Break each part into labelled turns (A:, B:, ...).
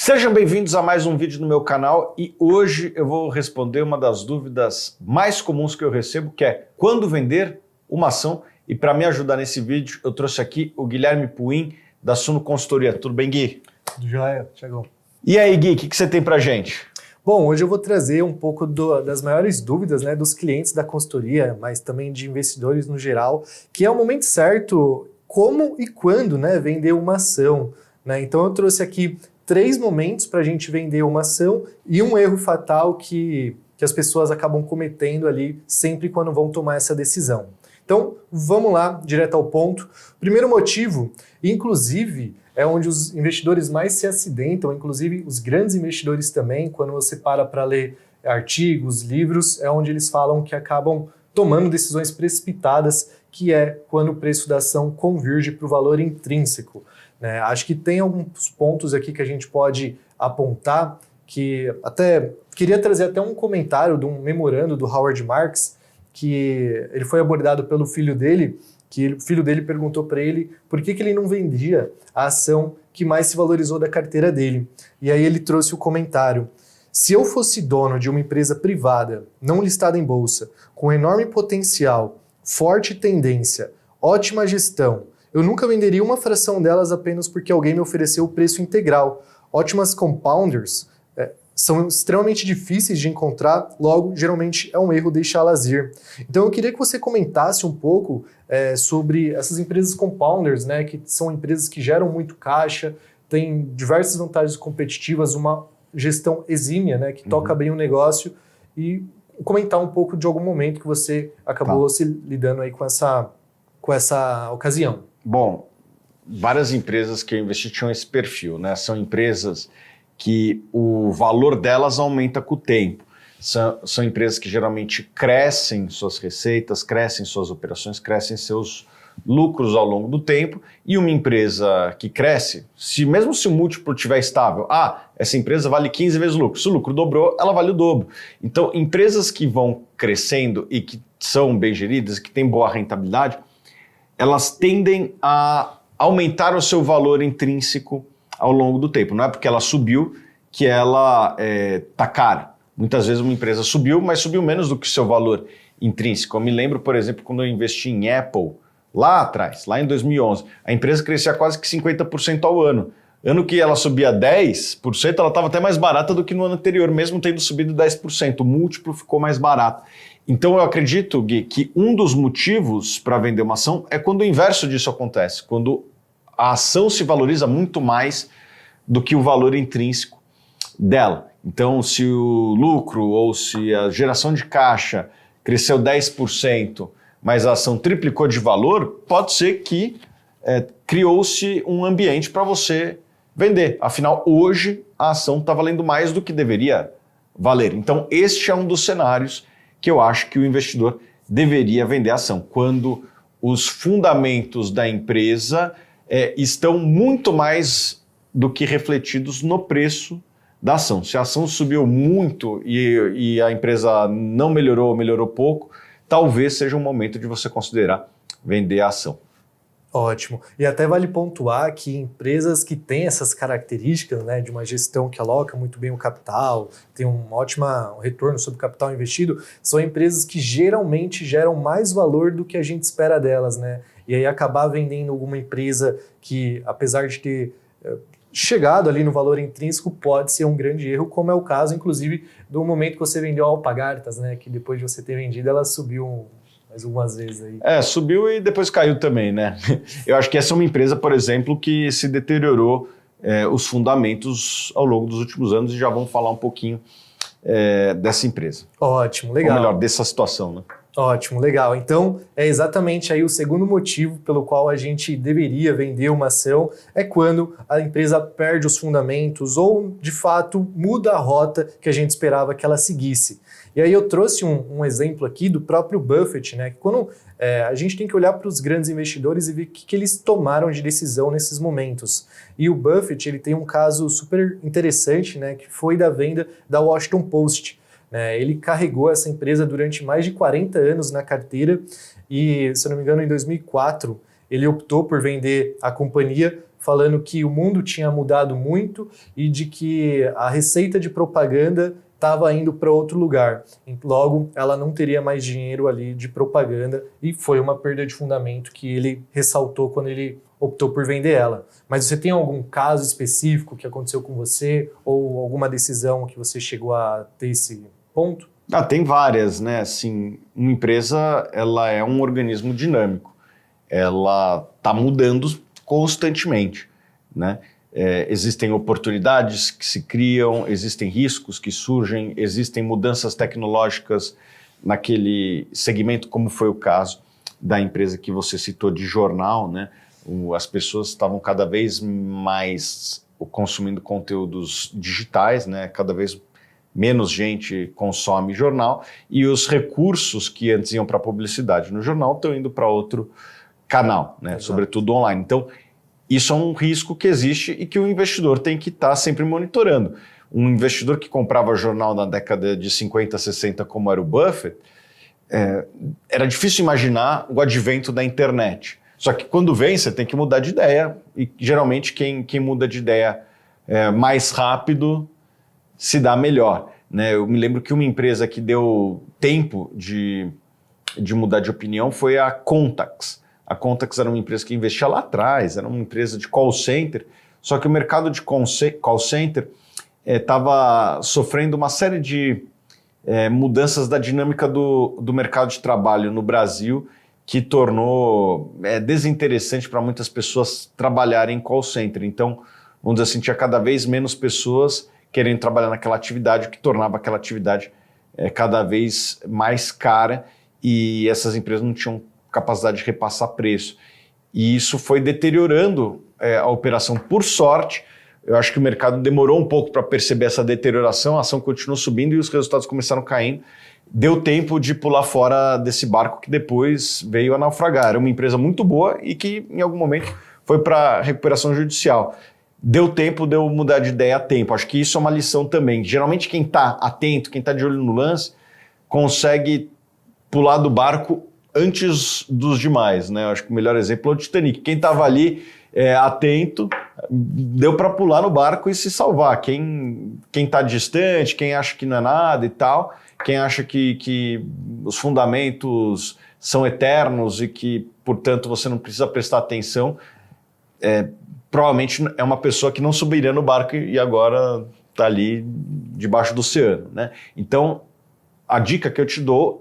A: Sejam bem-vindos a mais um vídeo no meu canal e hoje eu vou responder uma das dúvidas mais comuns que eu recebo, que é quando vender uma ação. E para me ajudar nesse vídeo, eu trouxe aqui o Guilherme Puin, da Suno Consultoria. Tudo bem, Gui?
B: Tudo jóia, Thiagão.
A: E aí, Gui, o que você tem pra gente?
B: Bom, hoje eu vou trazer um pouco das maiores dúvidas, né, dos clientes da consultoria, mas também de investidores no geral, que é o momento certo, como e quando, né, vender uma ação. Né? Então eu trouxe aqui 3 momentos para a gente vender uma ação e um erro fatal que as pessoas acabam cometendo ali sempre quando vão tomar essa decisão. Então, vamos lá, direto ao ponto. Primeiro motivo, inclusive, é onde os investidores mais se acidentam, inclusive os grandes investidores também, quando você para ler artigos, livros, é onde eles falam que acabam tomando decisões precipitadas, que é quando o preço da ação converge para o valor intrínseco. Né? Acho que tem alguns pontos aqui que a gente pode apontar, que até queria trazer até um comentário de um memorando do Howard Marks, que ele foi abordado pelo filho dele, que o filho dele perguntou para ele por que ele não vendia a ação que mais se valorizou da carteira dele. E aí ele trouxe o comentário: se eu fosse dono de uma empresa privada, não listada em bolsa, com enorme potencial, forte tendência, ótima gestão, eu nunca venderia uma fração delas apenas porque alguém me ofereceu o preço integral. Ótimas compounders são extremamente difíceis de encontrar, logo, geralmente é um erro deixá-las ir. Então eu queria que você comentasse um pouco sobre essas empresas compounders, né, que são empresas que geram muito caixa, têm diversas vantagens competitivas, uma gestão exímia, né, que toca bem o negócio, e comentar um pouco de algum momento que você acabou se lidando aí com essa ocasião.
A: Bom, várias empresas que eu investi tinham esse perfil, né? São empresas que o valor delas aumenta com o tempo. São empresas que geralmente crescem suas receitas, crescem suas operações, crescem seus lucros ao longo do tempo. E uma empresa que cresce, mesmo se o múltiplo estiver estável, essa empresa vale 15 vezes o lucro. Se o lucro dobrou, ela vale o dobro. Então, empresas que vão crescendo e que são bem geridas, que têm boa rentabilidade, elas tendem a aumentar o seu valor intrínseco ao longo do tempo. Não é porque ela subiu que ela está cara. Muitas vezes uma empresa subiu, mas subiu menos do que o seu valor intrínseco. Eu me lembro, por exemplo, quando eu investi em Apple, lá atrás, lá em 2011, a empresa crescia quase que 50% ao ano. Ano que ela subia 10%, ela estava até mais barata do que no ano anterior, mesmo tendo subido 10%. O múltiplo ficou mais barato. Então eu acredito, Gui, que um dos motivos para vender uma ação é quando o inverso disso acontece, quando a ação se valoriza muito mais do que o valor intrínseco dela. Então, se o lucro ou se a geração de caixa cresceu 10%, mas a ação triplicou de valor, pode ser que criou-se um ambiente para você vender. Afinal, hoje a ação está valendo mais do que deveria valer. Então, este é um dos cenários que eu acho que o investidor deveria vender a ação, quando os fundamentos da empresa estão muito mais do que refletidos no preço da ação. Se a ação subiu muito e a empresa não melhorou, melhorou pouco, talvez seja um momento de você considerar vender a ação.
B: Ótimo. E até vale pontuar que empresas que têm essas características, né, de uma gestão que aloca muito bem o capital, tem um ótimo retorno sobre o capital investido, são empresas que geralmente geram mais valor do que a gente espera delas, né? E aí acabar vendendo alguma empresa que, apesar de ter chegado ali no valor intrínseco, pode ser um grande erro, como é o caso, inclusive, do momento que você vendeu a Alpargatas, né? Que depois de você ter vendido, ela subiu mais algumas vezes aí.
A: Subiu e depois caiu também, né? Eu acho que essa é uma empresa, por exemplo, que se deteriorou os fundamentos ao longo dos últimos anos, e já vamos falar um pouquinho dessa empresa.
B: Ótimo, legal.
A: Ou melhor, dessa situação, né?
B: Ótimo, legal. Então, é exatamente aí o segundo motivo pelo qual a gente deveria vender uma ação, é quando a empresa perde os fundamentos ou, de fato, muda a rota que a gente esperava que ela seguisse. E aí eu trouxe um exemplo aqui do próprio Buffett, né? Que quando a gente tem que olhar para os grandes investidores e ver o que eles tomaram de decisão nesses momentos. E o Buffett, ele tem um caso super interessante, né? Que foi da venda da Washington Post. Ele carregou essa empresa durante mais de 40 anos na carteira e, se eu não me engano, em 2004, ele optou por vender a companhia falando que o mundo tinha mudado muito e de que a receita de propaganda estava indo para outro lugar. Logo, ela não teria mais dinheiro ali de propaganda e foi uma perda de fundamento que ele ressaltou quando ele optou por vender ela. Mas você tem algum caso específico que aconteceu com você ou alguma decisão que você chegou a ter esse ponto?
A: Tem várias, né? Assim, uma empresa, ela é um organismo dinâmico. Ela está mudando constantemente, né? Existem oportunidades que se criam, existem riscos que surgem, existem mudanças tecnológicas naquele segmento, como foi o caso da empresa que você citou de jornal, né? As pessoas estavam cada vez mais consumindo conteúdos digitais, né? Cada vez menos gente consome jornal e os recursos que antes iam para publicidade no jornal estão indo para outro canal, né? Sobretudo online. Então, isso é um risco que existe e que o investidor tem que estar sempre monitorando. Um investidor que comprava jornal na década de 50, 60, como era o Buffett, era difícil imaginar o advento da internet. Só que quando vem, você tem que mudar de ideia e geralmente quem muda de ideia mais rápido se dá melhor, né? Eu me lembro que uma empresa que deu tempo de mudar de opinião foi a Contax. A Contax era uma empresa que investia lá atrás, era uma empresa de call center, só que o mercado de call center estava sofrendo uma série de mudanças da dinâmica do mercado de trabalho no Brasil, que tornou desinteressante para muitas pessoas trabalharem em call center. Então, vamos dizer assim, tinha cada vez menos pessoas querendo trabalhar naquela atividade, o que tornava aquela atividade cada vez mais cara e essas empresas não tinham capacidade de repassar preço. E isso foi deteriorando a operação. Por sorte, eu acho que o mercado demorou um pouco para perceber essa deterioração, a ação continuou subindo e os resultados começaram caindo. Deu tempo de pular fora desse barco que depois veio a naufragar. Era uma empresa muito boa e que em algum momento foi para recuperação judicial. Deu tempo de eu mudar de ideia a tempo. Acho que isso é uma lição também. Geralmente quem está atento, quem está de olho no lance, consegue pular do barco antes dos demais, né? Acho que o melhor exemplo é o Titanic. Quem estava ali atento, deu para pular no barco e se salvar. Quem está distante, quem acha que não é nada e tal, quem acha que os fundamentos são eternos e que, portanto, você não precisa prestar atenção, provavelmente é uma pessoa que não subiria no barco e agora está ali debaixo do oceano, né? Então, a dica que eu te dou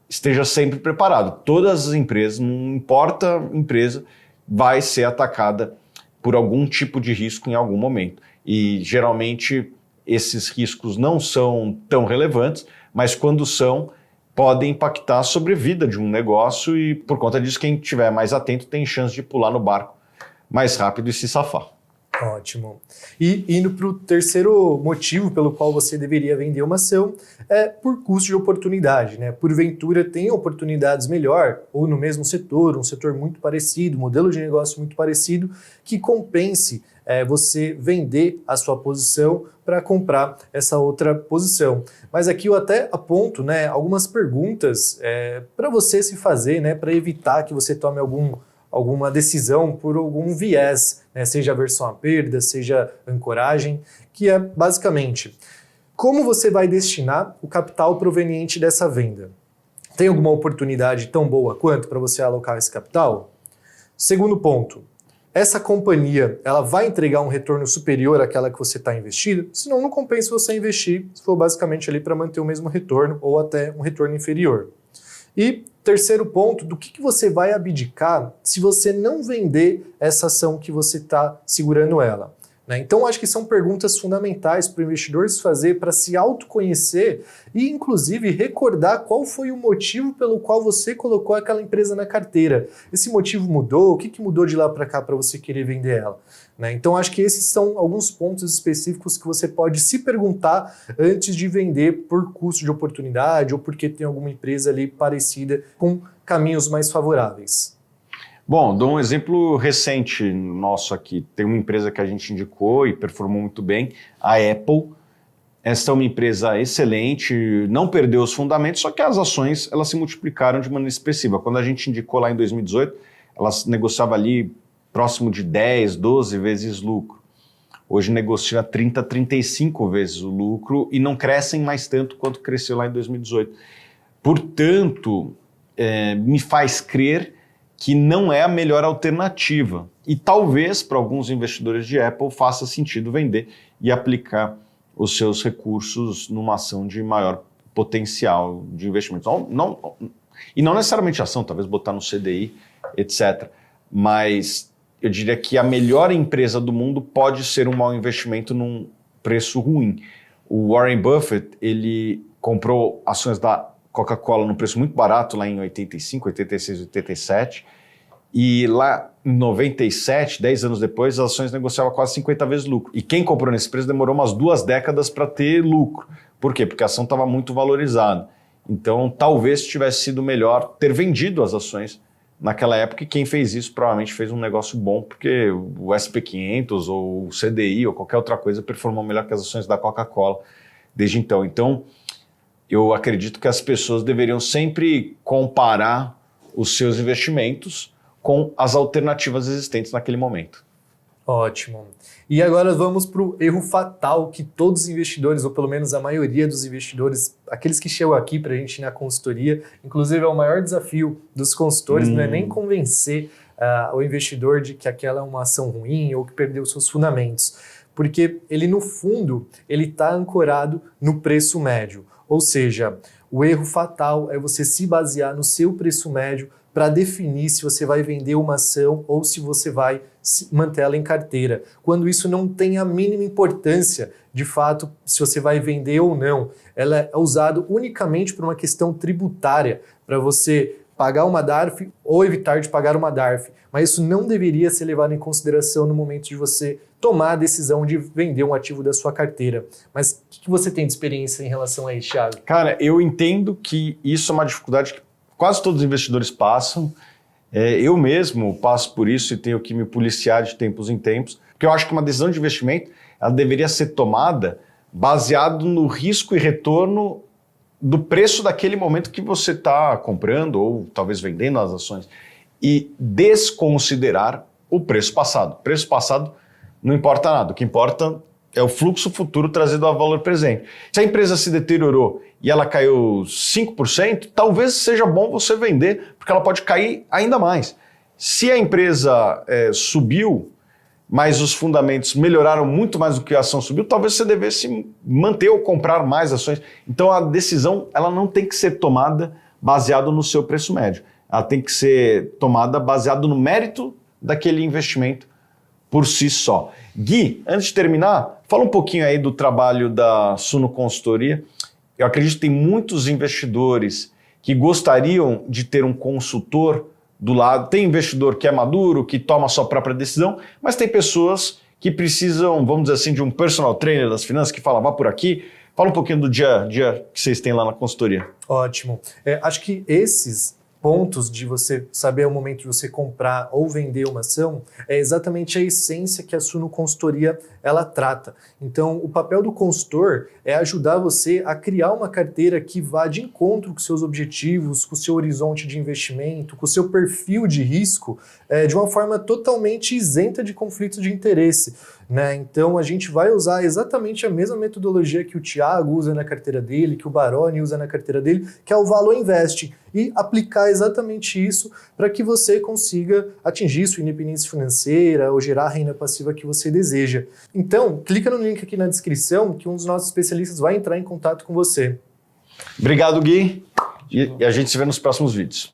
A: esteja sempre preparado. Todas as empresas, não importa a empresa, vai ser atacada por algum tipo de risco em algum momento. E geralmente esses riscos não são tão relevantes, mas quando são, podem impactar a sobrevida de um negócio e por conta disso quem estiver mais atento tem chance de pular no barco mais rápido e se safar.
B: Ótimo. E indo para o terceiro motivo pelo qual você deveria vender uma ação é por custo de oportunidade, né? Porventura tem oportunidades melhor ou no mesmo setor, um setor muito parecido, modelo de negócio muito parecido, que compense você vender a sua posição para comprar essa outra posição. Mas aqui eu até aponto, né, algumas perguntas para você se fazer, né, para evitar que você tome alguma decisão por algum viés, né? Seja aversão à perda, seja ancoragem, que é basicamente como você vai destinar o capital proveniente dessa venda. Tem alguma oportunidade tão boa quanto para você alocar esse capital? Segundo ponto, essa companhia ela vai entregar um retorno superior àquela que você está investindo? Senão não compensa você investir, se for basicamente ali para manter o mesmo retorno ou até um retorno inferior. E terceiro ponto, do que você vai abdicar se você não vender essa ação que você está segurando ela? Né? Então, acho que são perguntas fundamentais para o investidor se fazer para se autoconhecer e, inclusive, recordar qual foi o motivo pelo qual você colocou aquela empresa na carteira. Esse motivo mudou? O que mudou de lá para cá para você querer vender ela? Né? Então, acho que esses são alguns pontos específicos que você pode se perguntar antes de vender por custo de oportunidade ou porque tem alguma empresa ali parecida com caminhos mais favoráveis.
A: Bom, dou um exemplo recente nosso aqui. Tem uma empresa que a gente indicou e performou muito bem, a Apple. Essa é uma empresa excelente, não perdeu os fundamentos, só que as ações elas se multiplicaram de maneira expressiva. Quando a gente indicou lá em 2018, ela negociava ali próximo de 10, 12 vezes lucro. Hoje negocia 30, 35 vezes o lucro e não crescem mais tanto quanto cresceu lá em 2018. Portanto, me faz crer que não é a melhor alternativa. E talvez para alguns investidores de Apple faça sentido vender e aplicar os seus recursos numa ação de maior potencial de investimento. E não necessariamente ação, talvez botar no CDI, etc. Mas eu diria que a melhor empresa do mundo pode ser um mau investimento num preço ruim. O Warren Buffett, ele comprou ações da Coca-Cola num preço muito barato, lá em 85, 86, 87, e lá em 97, 10 anos depois, as ações negociavam quase 50 vezes lucro. E quem comprou nesse preço demorou umas 2 décadas para ter lucro. Por quê? Porque a ação estava muito valorizada. Então, talvez tivesse sido melhor ter vendido as ações naquela época, e quem fez isso provavelmente fez um negócio bom, porque o SP500 ou o CDI ou qualquer outra coisa performou melhor que as ações da Coca-Cola desde então. Então, eu acredito que as pessoas deveriam sempre comparar os seus investimentos com as alternativas existentes naquele momento.
B: Ótimo. E agora vamos para o erro fatal que todos os investidores, ou pelo menos a maioria dos investidores, aqueles que chegam aqui para a gente ir na consultoria, inclusive é o maior desafio dos consultores, não é nem convencer o investidor de que aquela é uma ação ruim ou que perdeu seus fundamentos, porque ele, no fundo, ele está ancorado no preço médio. Ou seja, o erro fatal é você se basear no seu preço médio para definir se você vai vender uma ação ou se você vai manter ela em carteira, quando isso não tem a mínima importância, de fato, se você vai vender ou não. Ela é usada unicamente por uma questão tributária, para você pagar uma DARF ou evitar de pagar uma DARF, mas isso não deveria ser levado em consideração no momento de você tomar a decisão de vender um ativo da sua carteira. Mas o que você tem de experiência em relação a isso, Thiago?
A: Cara, eu entendo que isso é uma dificuldade que quase todos os investidores passam. Eu mesmo passo por isso e tenho que me policiar de tempos em tempos, porque eu acho que uma decisão de investimento ela deveria ser tomada baseado no risco e retorno do preço daquele momento que você está comprando ou talvez vendendo as ações e desconsiderar o preço passado. O preço passado não importa nada, o que importa é o fluxo futuro trazido ao valor presente. Se a empresa se deteriorou e ela caiu 5%, talvez seja bom você vender, porque ela pode cair ainda mais. Se a empresa subiu, mas os fundamentos melhoraram muito mais do que a ação subiu, talvez você devesse manter ou comprar mais ações. Então a decisão ela não tem que ser tomada baseado no seu preço médio. Ela tem que ser tomada baseado no mérito daquele investimento por si só. Gui, antes de terminar, fala um pouquinho aí do trabalho da Suno Consultoria. Eu acredito que tem muitos investidores que gostariam de ter um consultor do lado. Tem investidor que é maduro, que toma a sua própria decisão, mas tem pessoas que precisam, vamos dizer assim, de um personal trainer das finanças que fala, vá por aqui. Fala um pouquinho do dia a dia que vocês têm lá na consultoria.
B: Ótimo. Acho que esses pontos de você saber o momento de você comprar ou vender uma ação é exatamente a essência que a Suno Consultoria ela trata. Então, o papel do consultor é ajudar você a criar uma carteira que vá de encontro com seus objetivos, com o seu horizonte de investimento, com o seu perfil de risco, de uma forma totalmente isenta de conflitos de interesse, né? Então, a gente vai usar exatamente a mesma metodologia que o Thiago usa na carteira dele, que o Baroni usa na carteira dele, que é o Valor Invest, e aplicar exatamente isso para que você consiga atingir sua independência financeira ou gerar a renda passiva que você deseja. Então, clica no link aqui na descrição que um dos nossos especialistas vai entrar em contato com você.
A: Obrigado, Gui, e a gente se vê nos próximos vídeos.